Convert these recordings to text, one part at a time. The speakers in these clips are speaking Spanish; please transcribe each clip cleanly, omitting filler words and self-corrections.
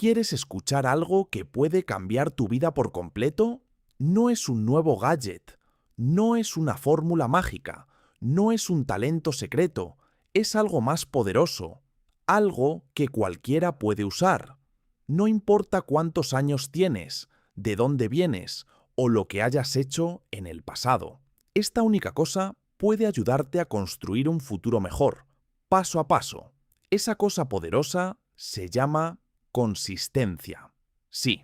¿Quieres escuchar algo que puede cambiar tu vida por completo? No es un nuevo gadget, no es una fórmula mágica, no es un talento secreto, es algo más poderoso, algo que cualquiera puede usar. No importa cuántos años tienes, de dónde vienes o lo que hayas hecho en el pasado. Esta única cosa puede ayudarte a construir un futuro mejor, paso a paso. Esa cosa poderosa se llama consistencia. Sí,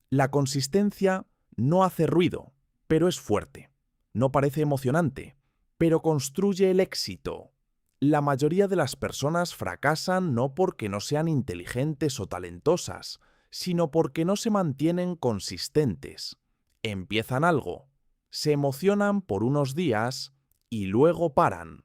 la consistencia no hace ruido, pero es fuerte. No parece emocionante, pero construye el éxito. La mayoría de las personas fracasan no porque no sean inteligentes o talentosas, sino porque no se mantienen consistentes. Empiezan algo, se emocionan por unos días y luego paran.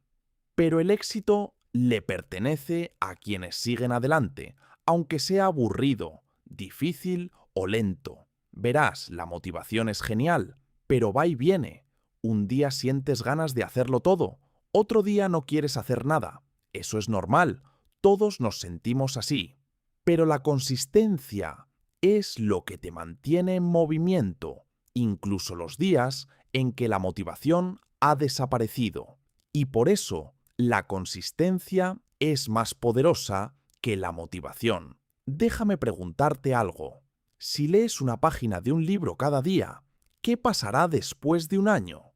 Pero el éxito le pertenece a quienes siguen adelante, aunque sea aburrido, difícil o lento. Verás, la motivación es genial, pero va y viene. Un día sientes ganas de hacerlo todo, otro día no quieres hacer nada. Eso es normal, todos nos sentimos así. Pero la consistencia es lo que te mantiene en movimiento, incluso los días en que la motivación ha desaparecido. Y por eso, la consistencia es más poderosa que la motivación. Déjame preguntarte algo. Si lees una página de un libro cada día, ¿qué pasará después de un año?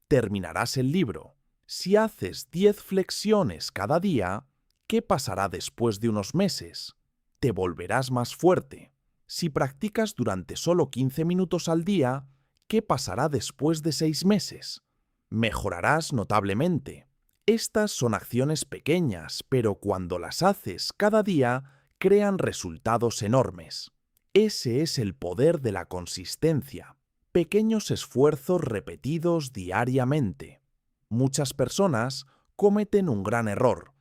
Terminarás el libro. Si haces 10 flexiones cada día, ¿qué pasará después de unos meses? Te volverás más fuerte. Si practicas durante solo 15 minutos al día, ¿qué pasará después de 6 meses? Mejorarás notablemente. Estas son acciones pequeñas, pero cuando las haces cada día, crean resultados enormes. Ese es el poder de la consistencia. Pequeños esfuerzos repetidos diariamente. Muchas personas cometen un gran error.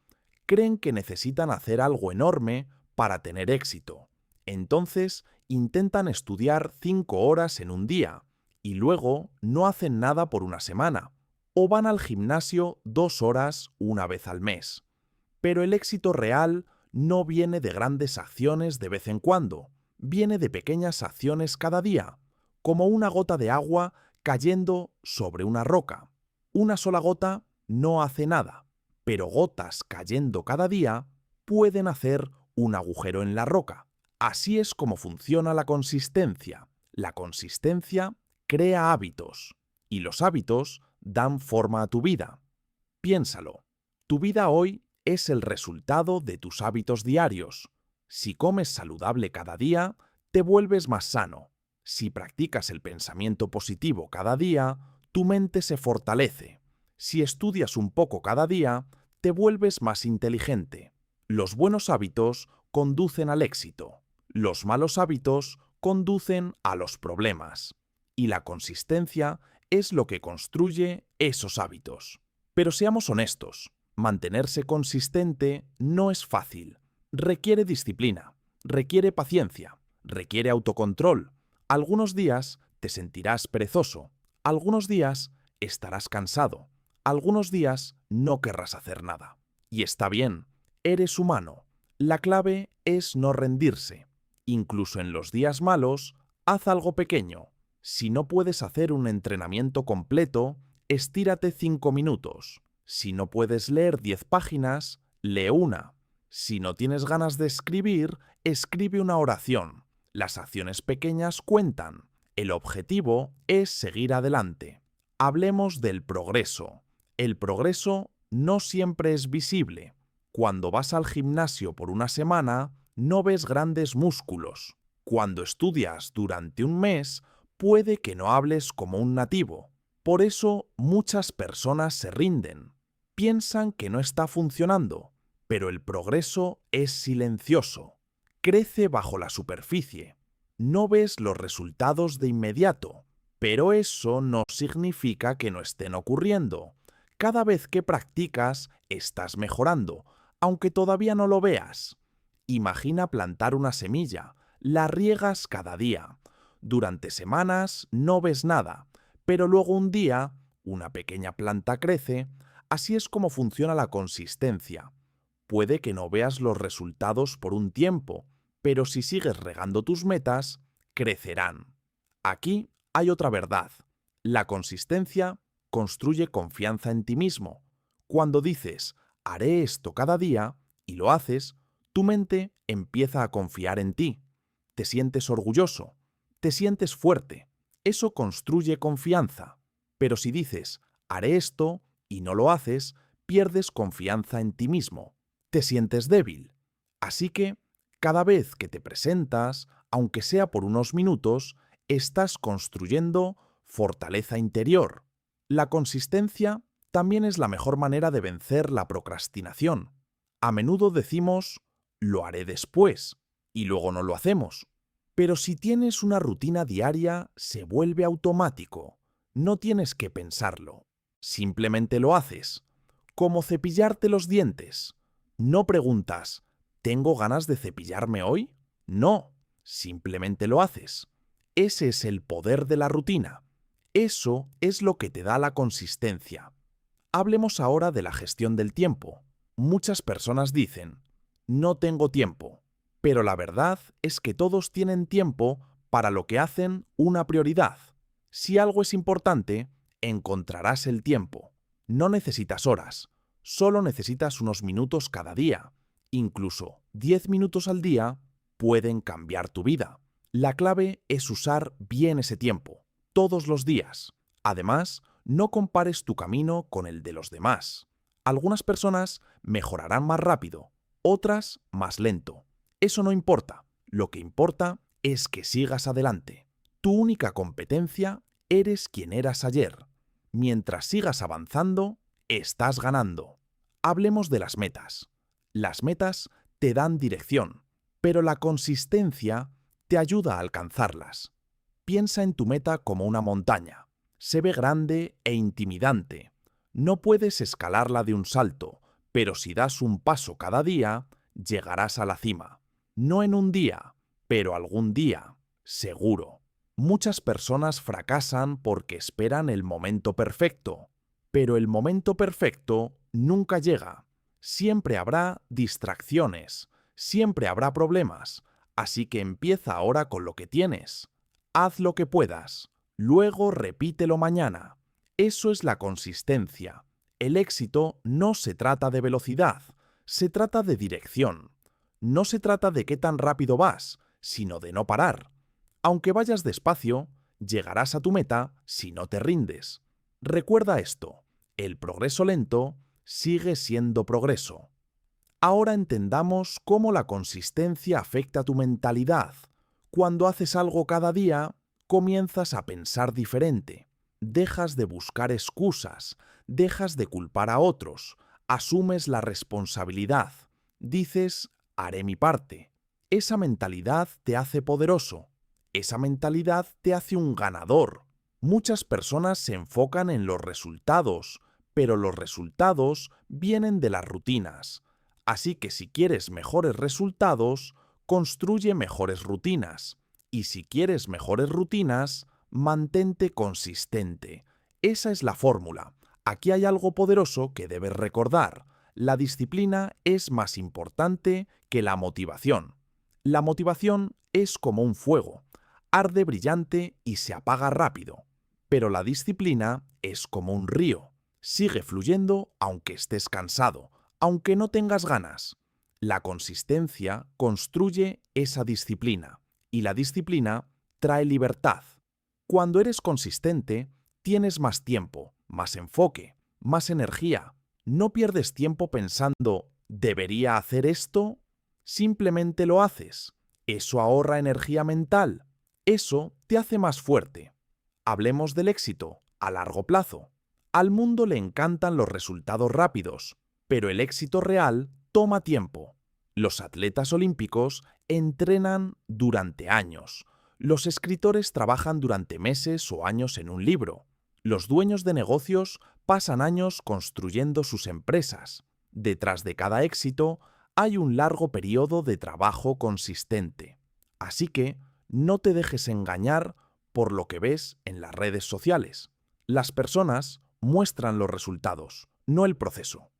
Creen que necesitan hacer algo enorme para tener éxito. Entonces, intentan estudiar 5 horas en un día y luego no hacen nada por una semana, o van al gimnasio 2 horas una vez al mes. Pero el éxito real no viene de grandes acciones de vez en cuando, viene de pequeñas acciones cada día, como una gota de agua cayendo sobre una roca. Una sola gota no hace nada, pero gotas cayendo cada día pueden hacer un agujero en la roca. Así es como funciona la consistencia. La consistencia crea hábitos, y los hábitos dan forma a tu vida. Piénsalo, tu vida hoy es el resultado de tus hábitos diarios. Si comes saludable cada día, te vuelves más sano. Si practicas el pensamiento positivo cada día, tu mente se fortalece. Si estudias un poco cada día, te vuelves más inteligente. Los buenos hábitos conducen al éxito. Los malos hábitos conducen a los problemas. Y la consistencia es lo que construye esos hábitos. Pero seamos honestos, mantenerse consistente no es fácil. Requiere disciplina, requiere paciencia, requiere autocontrol. Algunos días te sentirás perezoso, algunos días estarás cansado, algunos días no querrás hacer nada. Y está bien, eres humano. La clave es no rendirse. Incluso en los días malos, haz algo pequeño. Si no puedes hacer un entrenamiento completo, estírate 5 minutos. Si no puedes leer 10 páginas, lee una. Si no tienes ganas de escribir, escribe una oración. Las acciones pequeñas cuentan. El objetivo es seguir adelante. Hablemos del progreso. El progreso no siempre es visible. Cuando vas al gimnasio por una semana, no ves grandes músculos. Cuando estudias durante un mes, puede que no hables como un nativo. Por eso muchas personas se rinden. Piensan que no está funcionando, pero el progreso es silencioso. Crece bajo la superficie. No ves los resultados de inmediato, pero eso no significa que no estén ocurriendo. Cada vez que practicas, estás mejorando, aunque todavía no lo veas. Imagina plantar una semilla, la riegas cada día. Durante semanas no ves nada, pero luego un día una pequeña planta crece. Así es como funciona la consistencia. Puede que no veas los resultados por un tiempo, pero si sigues regando tus metas, crecerán. Aquí hay otra verdad. La consistencia construye confianza en ti mismo. Cuando dices, haré esto cada día, y lo haces, tu mente empieza a confiar en ti. Te sientes orgulloso, te sientes fuerte. Eso construye confianza. Pero si dices, haré esto, y no lo haces, pierdes confianza en ti mismo. Te sientes débil. Así que, cada vez que te presentas, aunque sea por unos minutos, estás construyendo fortaleza interior. La consistencia también es la mejor manera de vencer la procrastinación. A menudo decimos, lo haré después, y luego no lo hacemos. Pero si tienes una rutina diaria, se vuelve automático. No tienes que pensarlo. Simplemente lo haces. Como cepillarte los dientes. No preguntas, ¿tengo ganas de cepillarme hoy? No, simplemente lo haces. Ese es el poder de la rutina. Eso es lo que te da la consistencia. Hablemos ahora de la gestión del tiempo. Muchas personas dicen, no tengo tiempo, pero la verdad es que todos tienen tiempo para lo que hacen una prioridad. Si algo es importante, encontrarás el tiempo. No necesitas horas, solo necesitas unos minutos cada día. Incluso 10 minutos al día pueden cambiar tu vida. La clave es usar bien ese tiempo, todos los días. Además, no compares tu camino con el de los demás. Algunas personas mejorarán más rápido, otras más lento. Eso no importa. Lo que importa es que sigas adelante. Tu única competencia eres quien eras ayer. Mientras sigas avanzando, estás ganando. Hablemos de las metas. Las metas te dan dirección, pero la consistencia te ayuda a alcanzarlas. Piensa en tu meta como una montaña. Se ve grande e intimidante. No puedes escalarla de un salto, pero si das un paso cada día, llegarás a la cima. No en un día, pero algún día, seguro. Muchas personas fracasan porque esperan el momento perfecto, pero el momento perfecto nunca llega. Siempre habrá distracciones, siempre habrá problemas, así que empieza ahora con lo que tienes. Haz lo que puedas, luego repítelo mañana. Eso es la consistencia. El éxito no se trata de velocidad, se trata de dirección. No se trata de qué tan rápido vas, sino de no parar. Aunque vayas despacio, llegarás a tu meta si no te rindes. Recuerda esto, el progreso lento sigue siendo progreso. Ahora entendamos cómo la consistencia afecta a tu mentalidad. Cuando haces algo cada día, comienzas a pensar diferente. Dejas de buscar excusas, dejas de culpar a otros, asumes la responsabilidad. Dices, haré mi parte. Esa mentalidad te hace poderoso. Esa mentalidad te hace un ganador. Muchas personas se enfocan en los resultados, pero los resultados vienen de las rutinas. Así que si quieres mejores resultados, construye mejores rutinas. Y si quieres mejores rutinas, mantente consistente. Esa es la fórmula. Aquí hay algo poderoso que debes recordar. La disciplina es más importante que la motivación. La motivación es como un fuego. Arde brillante y se apaga rápido. Pero la disciplina es como un río. Sigue fluyendo aunque estés cansado, aunque no tengas ganas. La consistencia construye esa disciplina y la disciplina trae libertad. Cuando eres consistente, tienes más tiempo, más enfoque, más energía. No pierdes tiempo pensando, ¿debería hacer esto? Simplemente lo haces. Eso ahorra energía mental. Eso te hace más fuerte. Hablemos del éxito a largo plazo. Al mundo le encantan los resultados rápidos, pero el éxito real toma tiempo. Los atletas olímpicos entrenan durante años. Los escritores trabajan durante meses o años en un libro. Los dueños de negocios pasan años construyendo sus empresas. Detrás de cada éxito hay un largo periodo de trabajo consistente. Así que no te dejes engañar por lo que ves en las redes sociales. Las personas muestran los resultados, no el proceso.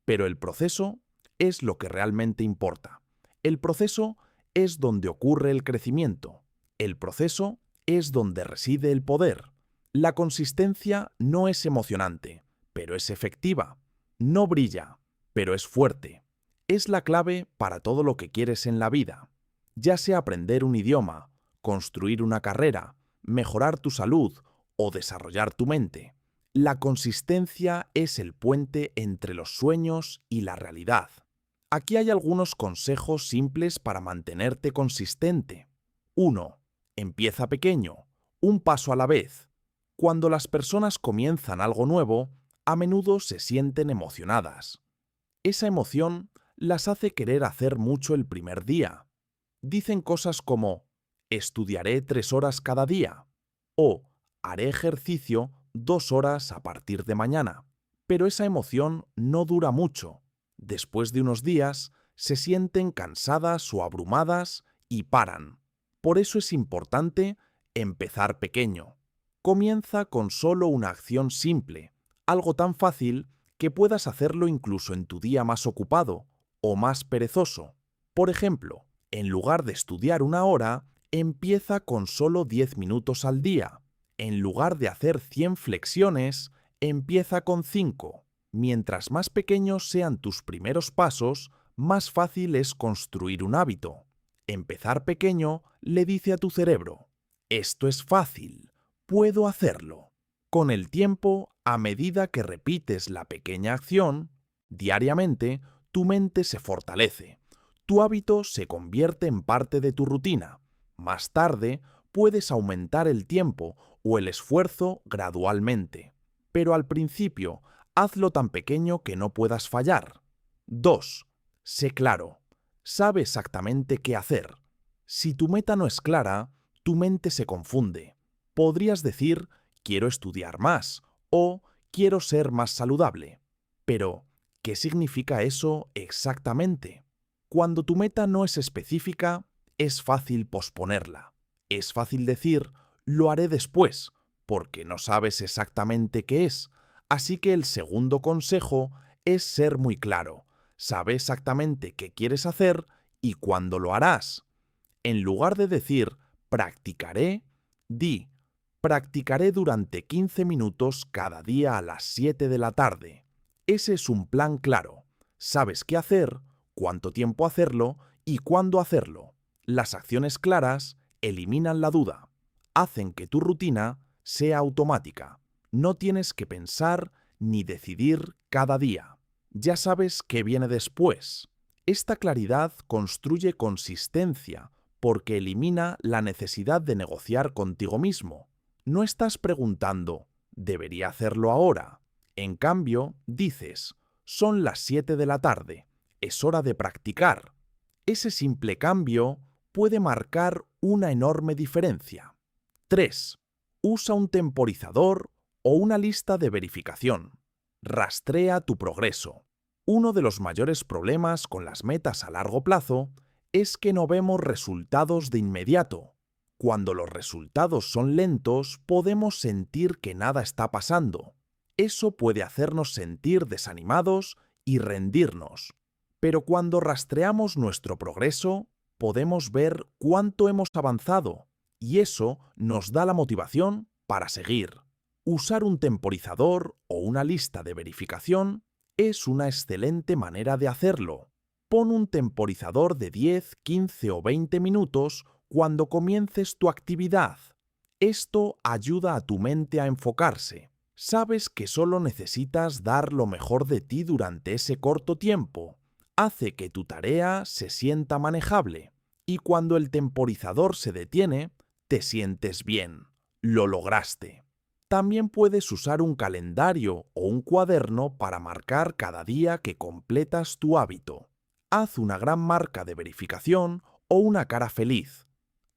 Pero el proceso es lo que realmente importa. El proceso es donde ocurre el crecimiento. El proceso es donde reside el poder. La consistencia no es emocionante, pero es efectiva. No brilla, pero es fuerte. Es la clave para todo lo que quieres en la vida. Ya sea aprender un idioma, construir una carrera, mejorar tu salud o desarrollar tu mente. La consistencia es el puente entre los sueños y la realidad. Aquí hay algunos consejos simples para mantenerte consistente. 1. Empieza pequeño, un paso a la vez. Cuando las personas comienzan algo nuevo, a menudo se sienten emocionadas. Esa emoción las hace querer hacer mucho el primer día. Dicen cosas como, estudiaré 3 horas cada día o haré ejercicio 2 horas a partir de mañana. Pero esa emoción no dura mucho. Después de unos días, se sienten cansadas o abrumadas y paran. Por eso es importante empezar pequeño. Comienza con solo una acción simple, algo tan fácil que puedas hacerlo incluso en tu día más ocupado o más perezoso. Por ejemplo, en lugar de estudiar 1 hora, empieza con solo 10 minutos al día. En lugar de hacer 100 flexiones, empieza con 5. Mientras más pequeños sean tus primeros pasos, más fácil es construir un hábito. Empezar pequeño le dice a tu cerebro, esto es fácil, puedo hacerlo. Con el tiempo, a medida que repites la pequeña acción, diariamente, tu mente se fortalece. Tu hábito se convierte en parte de tu rutina. Más tarde, puedes aumentar el tiempo o el esfuerzo gradualmente. Pero al principio, hazlo tan pequeño que no puedas fallar. 2. Sé claro. Sabe exactamente qué hacer. Si tu meta no es clara, tu mente se confunde. Podrías decir, quiero estudiar más o quiero ser más saludable. Pero, ¿qué significa eso exactamente? Cuando tu meta no es específica, es fácil posponerla. Es fácil decir, lo haré después, porque no sabes exactamente qué es. Así que el segundo consejo es ser muy claro. Sabe exactamente qué quieres hacer y cuándo lo harás. En lugar de decir, practicaré, di, practicaré durante 15 minutos cada día a las 7 de la tarde. Ese es un plan claro. Sabes qué hacer, cuánto tiempo hacerlo y cuándo hacerlo. Las acciones claras eliminan la duda. Hacen que tu rutina sea automática. No tienes que pensar ni decidir cada día. Ya sabes qué viene después. Esta claridad construye consistencia porque elimina la necesidad de negociar contigo mismo. No estás preguntando, ¿debería hacerlo ahora? En cambio, dices, son las 7 de la tarde, es hora de practicar. Ese simple cambio puede marcar una enorme diferencia. 3. Usa un temporizador o una lista de verificación. Rastrea tu progreso. Uno de los mayores problemas con las metas a largo plazo es que no vemos resultados de inmediato. Cuando los resultados son lentos, podemos sentir que nada está pasando. Eso puede hacernos sentir desanimados y rendirnos. Pero cuando rastreamos nuestro progreso, podemos ver cuánto hemos avanzado, y eso nos da la motivación para seguir. Usar un temporizador o una lista de verificación es una excelente manera de hacerlo. Pon un temporizador de 10, 15 o 20 minutos cuando comiences tu actividad. Esto ayuda a tu mente a enfocarse. Sabes que solo necesitas dar lo mejor de ti durante ese corto tiempo. Hace que tu tarea se sienta manejable. Y cuando el temporizador se detiene, te sientes bien. Lo lograste. También puedes usar un calendario o un cuaderno para marcar cada día que completas tu hábito. Haz una gran marca de verificación o una cara feliz.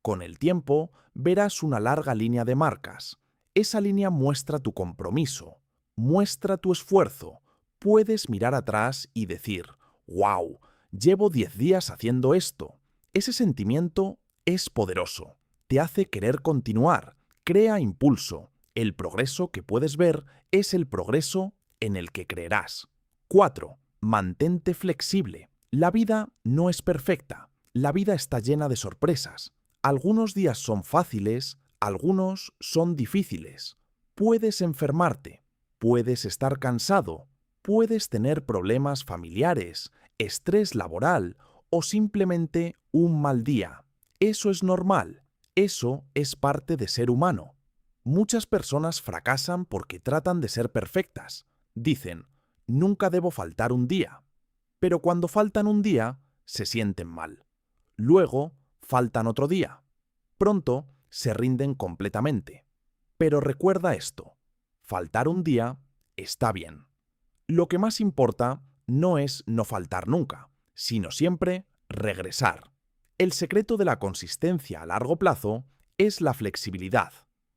Con el tiempo, verás una larga línea de marcas. Esa línea muestra tu compromiso, muestra tu esfuerzo. Puedes mirar atrás y decir, ¡wow! Llevo 10 días haciendo esto. Ese sentimiento es poderoso. Te hace querer continuar, crea impulso. El progreso que puedes ver es el progreso en el que creerás. 4. Mantente flexible. La vida no es perfecta. La vida está llena de sorpresas. Algunos días son fáciles, algunos son difíciles. Puedes enfermarte, puedes estar cansado, puedes tener problemas familiares, estrés laboral o simplemente un mal día. Eso es normal, eso es parte de ser humano. Muchas personas fracasan porque tratan de ser perfectas. Dicen, nunca debo faltar un día. Pero cuando faltan un día, se sienten mal. Luego, faltan otro día. Pronto, se rinden completamente. Pero recuerda esto, faltar un día está bien. Lo que más importa no es no faltar nunca, sino siempre regresar. El secreto de la consistencia a largo plazo es la flexibilidad.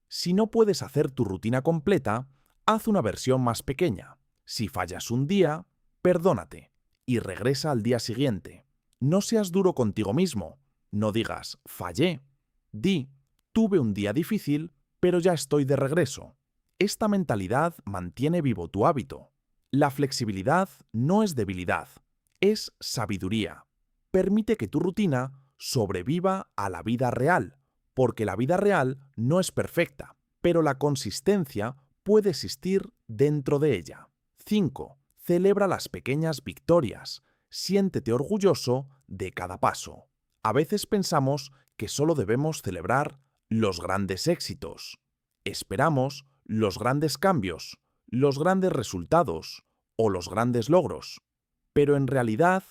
Si no puedes hacer tu rutina completa, haz una versión más pequeña. Si fallas un día, perdónate y regresa al día siguiente. No seas duro contigo mismo. No digas, fallé. Di, tuve un día difícil, pero ya estoy de regreso. Esta mentalidad mantiene vivo tu hábito. La flexibilidad no es debilidad, es sabiduría. Permite que tu rutina sobreviva a la vida real, porque la vida real no es perfecta, pero la consistencia puede existir dentro de ella. 5. Celebra las pequeñas victorias. Siéntete orgulloso de cada paso. A veces pensamos que solo debemos celebrar los grandes éxitos. Esperamos los grandes cambios, los grandes resultados o los grandes logros. Pero en realidad,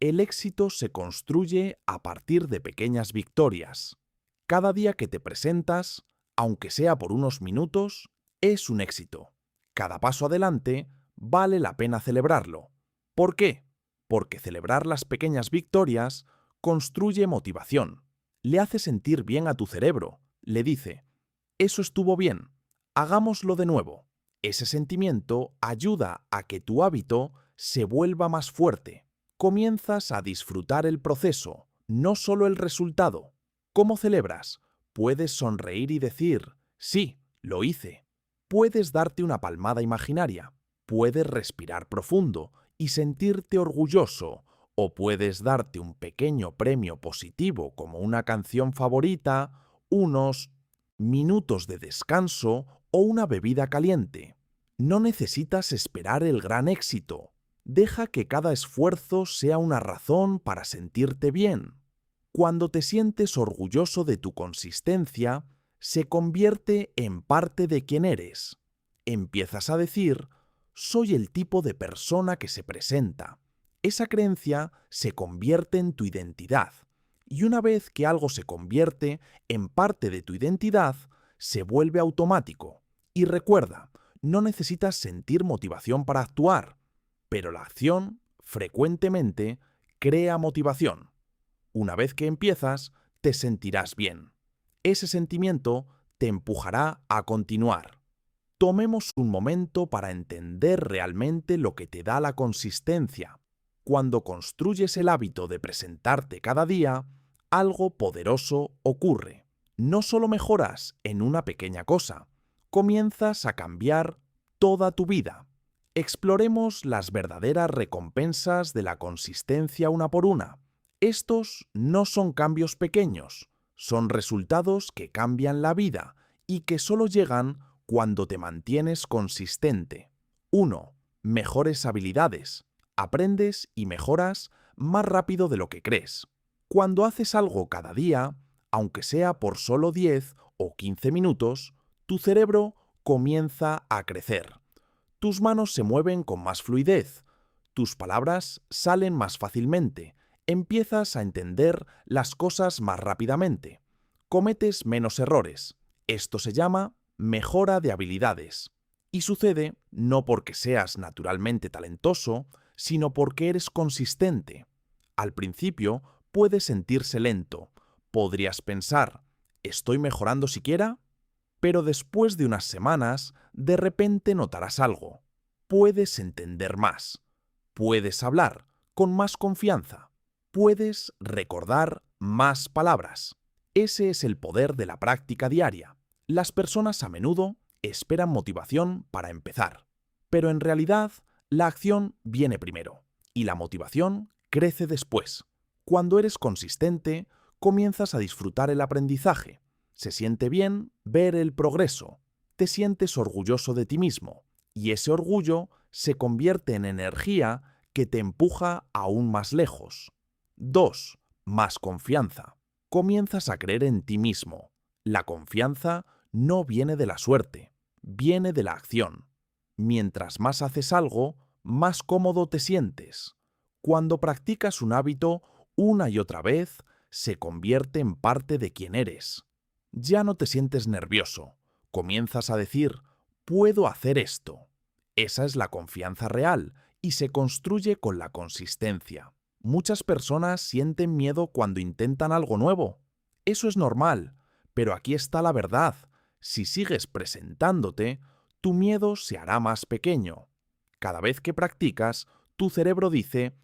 el éxito se construye a partir de pequeñas victorias. Cada día que te presentas, aunque sea por unos minutos, es un éxito. Cada paso adelante vale la pena celebrarlo. ¿Por qué? Porque celebrar las pequeñas victorias construye motivación. Le hace sentir bien a tu cerebro. Le dice, eso estuvo bien, hagámoslo de nuevo. Ese sentimiento ayuda a que tu hábito se vuelva más fuerte. Comienzas a disfrutar el proceso, no solo el resultado. ¿Cómo celebras? Puedes sonreír y decir, sí, lo hice. Puedes darte una palmada imaginaria. Puedes respirar profundo y sentirte orgulloso. O puedes darte un pequeño premio positivo como una canción favorita, unos minutos de descanso o una bebida caliente. No necesitas esperar el gran éxito. Deja que cada esfuerzo sea una razón para sentirte bien. Cuando te sientes orgulloso de tu consistencia, se convierte en parte de quien eres. Empiezas a decir, soy el tipo de persona que se presenta. Esa creencia se convierte en tu identidad. Y una vez que algo se convierte en parte de tu identidad, se vuelve automático. Y recuerda, no necesitas sentir motivación para actuar, pero la acción, frecuentemente, crea motivación. Una vez que empiezas, te sentirás bien. Ese sentimiento te empujará a continuar. Tomemos un momento para entender realmente lo que te da la consistencia. Cuando construyes el hábito de presentarte cada día, algo poderoso ocurre. No solo mejoras en una pequeña cosa, comienzas a cambiar toda tu vida. Exploremos las verdaderas recompensas de la consistencia una por una. Estos no son cambios pequeños, son resultados que cambian la vida y que solo llegan cuando te mantienes consistente. 1. Mejores habilidades. Aprendes y mejoras más rápido de lo que crees. Cuando haces algo cada día, aunque sea por solo 10 o 15 minutos, tu cerebro comienza a crecer. Tus manos se mueven con más fluidez, tus palabras salen más fácilmente, empiezas a entender las cosas más rápidamente, cometes menos errores. Esto se llama mejora de habilidades. Y sucede no porque seas naturalmente talentoso, sino porque eres consistente. Al principio puede sentirse lento. Podrías pensar, ¿estoy mejorando siquiera? Pero después de unas semanas, de repente notarás algo. Puedes entender más. Puedes hablar con más confianza. Puedes recordar más palabras. Ese es el poder de la práctica diaria. Las personas a menudo esperan motivación para empezar. Pero en realidad, la acción viene primero y la motivación crece después. Cuando eres consistente, comienzas a disfrutar el aprendizaje. Se siente bien ver el progreso. Te sientes orgulloso de ti mismo. Y ese orgullo se convierte en energía que te empuja aún más lejos. 2. Más confianza. Comienzas a creer en ti mismo. La confianza no viene de la suerte, viene de la acción. Mientras más haces algo, más cómodo te sientes. Cuando practicas un hábito una y otra vez, se convierte en parte de quien eres. Ya no te sientes nervioso. Comienzas a decir, puedo hacer esto. Esa es la confianza real y se construye con la consistencia. Muchas personas sienten miedo cuando intentan algo nuevo. Eso es normal, pero aquí está la verdad. Si sigues presentándote, tu miedo se hará más pequeño. Cada vez que practicas, tu cerebro dice,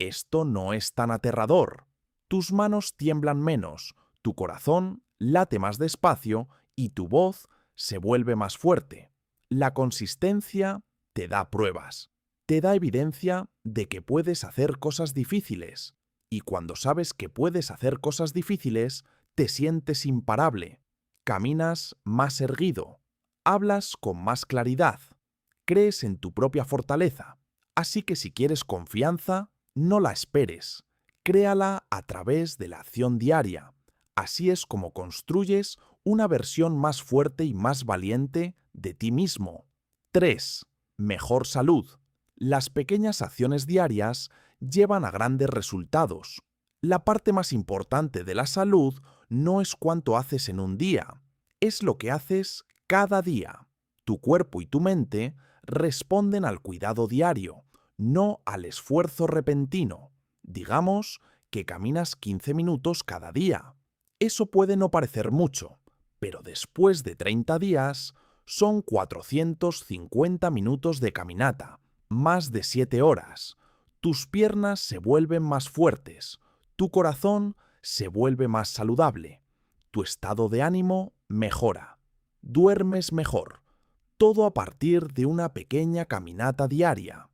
esto no es tan aterrador. Tus manos tiemblan menos, tu corazón late más despacio y tu voz se vuelve más fuerte. La consistencia te da pruebas, te da evidencia de que puedes hacer cosas difíciles. Y cuando sabes que puedes hacer cosas difíciles, te sientes imparable. Caminas más erguido, hablas con más claridad, crees en tu propia fortaleza. Así que si quieres confianza, no la esperes. Créala a través de la acción diaria. Así es como construyes una versión más fuerte y más valiente de ti mismo. 3. Mejor salud. Las pequeñas acciones diarias llevan a grandes resultados. La parte más importante de la salud no es cuánto haces en un día, es lo que haces cada día. Tu cuerpo y tu mente responden al cuidado diario, no al esfuerzo repentino. Digamos que caminas 15 minutos cada día. Eso puede no parecer mucho, pero después de 30 días son 450 minutos de caminata, más de 7 horas. Tus piernas se vuelven más fuertes, tu corazón se vuelve más saludable, tu estado de ánimo mejora, duermes mejor. Todo a partir de una pequeña caminata diaria.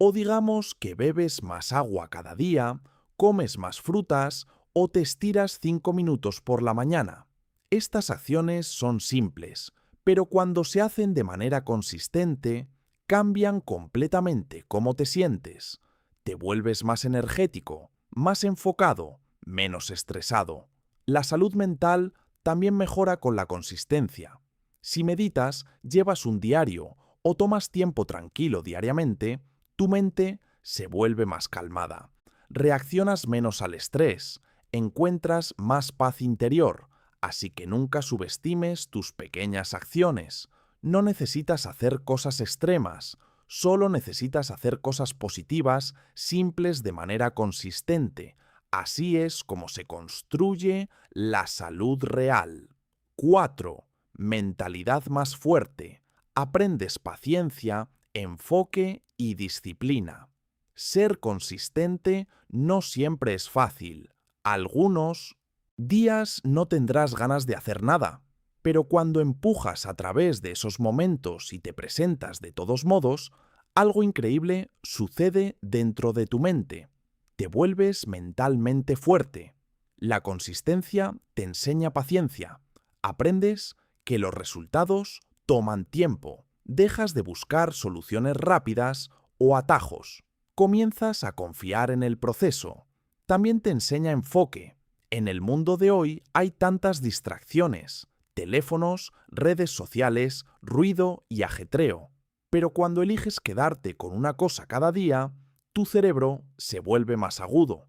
O digamos que bebes más agua cada día, comes más frutas o te estiras 5 minutos por la mañana. Estas acciones son simples, pero cuando se hacen de manera consistente, cambian completamente cómo te sientes. Te vuelves más energético, más enfocado, menos estresado. La salud mental también mejora con la consistencia. Si meditas, llevas un diario o tomas tiempo tranquilo diariamente, tu mente se vuelve más calmada. Reaccionas menos al estrés, encuentras más paz interior, así que nunca subestimes tus pequeñas acciones. No necesitas hacer cosas extremas, solo necesitas hacer cosas positivas, simples de manera consistente. Así es como se construye la salud real. 4. Mentalidad más fuerte. Aprendes paciencia, enfoque y disciplina. Ser consistente no siempre es fácil. Algunos días no tendrás ganas de hacer nada, pero cuando empujas a través de esos momentos y te presentas de todos modos, algo increíble sucede dentro de tu mente. Te vuelves mentalmente fuerte. La consistencia te enseña paciencia. Aprendes que los resultados toman tiempo. Dejas de buscar soluciones rápidas o atajos. Comienzas a confiar en el proceso. También te enseña enfoque. En el mundo de hoy hay tantas distracciones, teléfonos, redes sociales, ruido y ajetreo. Pero cuando eliges quedarte con una cosa cada día, tu cerebro se vuelve más agudo.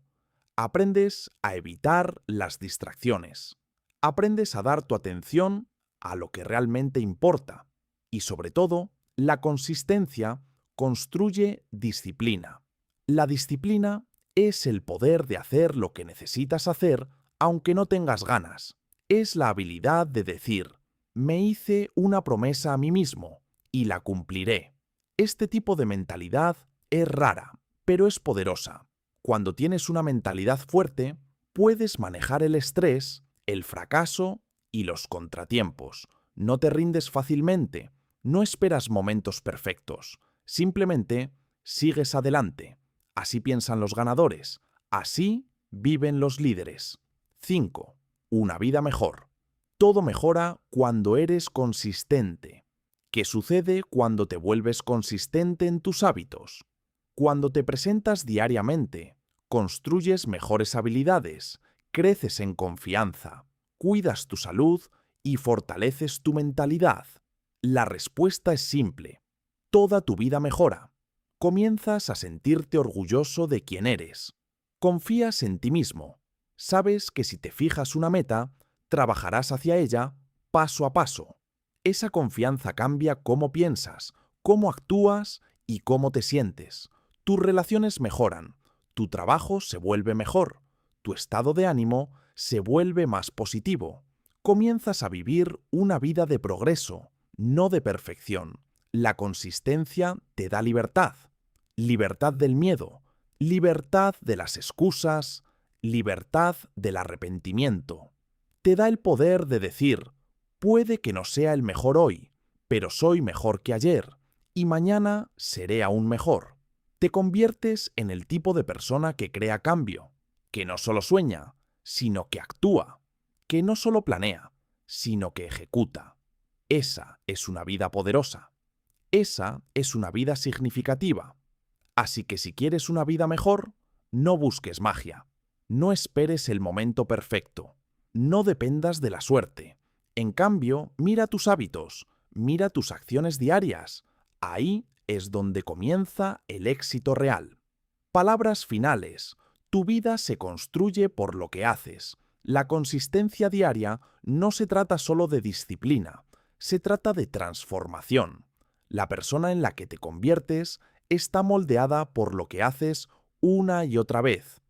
Aprendes a evitar las distracciones. Aprendes a dar tu atención a lo que realmente importa. Y sobre todo, la consistencia construye disciplina. La disciplina es el poder de hacer lo que necesitas hacer aunque no tengas ganas. Es la habilidad de decir, me hice una promesa a mí mismo y la cumpliré. Este tipo de mentalidad es rara, pero es poderosa. Cuando tienes una mentalidad fuerte, puedes manejar el estrés, el fracaso y los contratiempos. No te rindes fácilmente, no esperas momentos perfectos. Simplemente sigues adelante. Así piensan los ganadores. Así viven los líderes. 5. Una vida mejor. Todo mejora cuando eres consistente. ¿Qué sucede cuando te vuelves consistente en tus hábitos? Cuando te presentas diariamente, construyes mejores habilidades, creces en confianza, cuidas tu salud y fortaleces tu mentalidad. La respuesta es simple. Toda tu vida mejora. Comienzas a sentirte orgulloso de quién eres. Confías en ti mismo. Sabes que si te fijas una meta, trabajarás hacia ella paso a paso. Esa confianza cambia cómo piensas, cómo actúas y cómo te sientes. Tus relaciones mejoran, tu trabajo se vuelve mejor, tu estado de ánimo se vuelve más positivo. Comienzas a vivir una vida de progreso, no de perfección. La consistencia te da libertad. Libertad del miedo, libertad de las excusas, libertad del arrepentimiento. Te da el poder de decir, puede que no sea el mejor hoy, pero soy mejor que ayer, y mañana seré aún mejor. Te conviertes en el tipo de persona que crea cambio, que no solo sueña, sino que actúa, que no solo planea, sino que ejecuta. Esa es una vida poderosa. Esa es una vida significativa. Así que si quieres una vida mejor, no busques magia. No esperes el momento perfecto. No dependas de la suerte. En cambio, mira tus hábitos, mira tus acciones diarias. Ahí es donde comienza el éxito real. Palabras finales. Tu vida se construye por lo que haces. La consistencia diaria no se trata solo de disciplina, se trata de transformación. La persona en la que te conviertes está moldeada por lo que haces una y otra vez.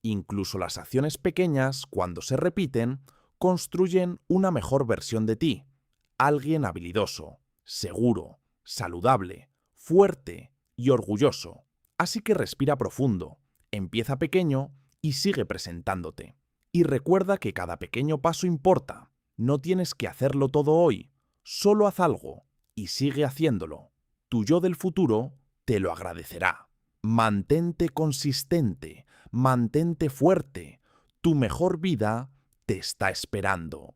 Incluso las acciones pequeñas, cuando se repiten, construyen una mejor versión de ti. Alguien habilidoso, seguro, saludable, fuerte y orgulloso. Así que respira profundo, empieza pequeño y sigue presentándote. Y recuerda que cada pequeño paso importa. No tienes que hacerlo todo hoy, solo haz algo y sigue haciéndolo. Tu yo del futuro te lo agradecerá. Mantente consistente, mantente fuerte. Tu mejor vida te está esperando.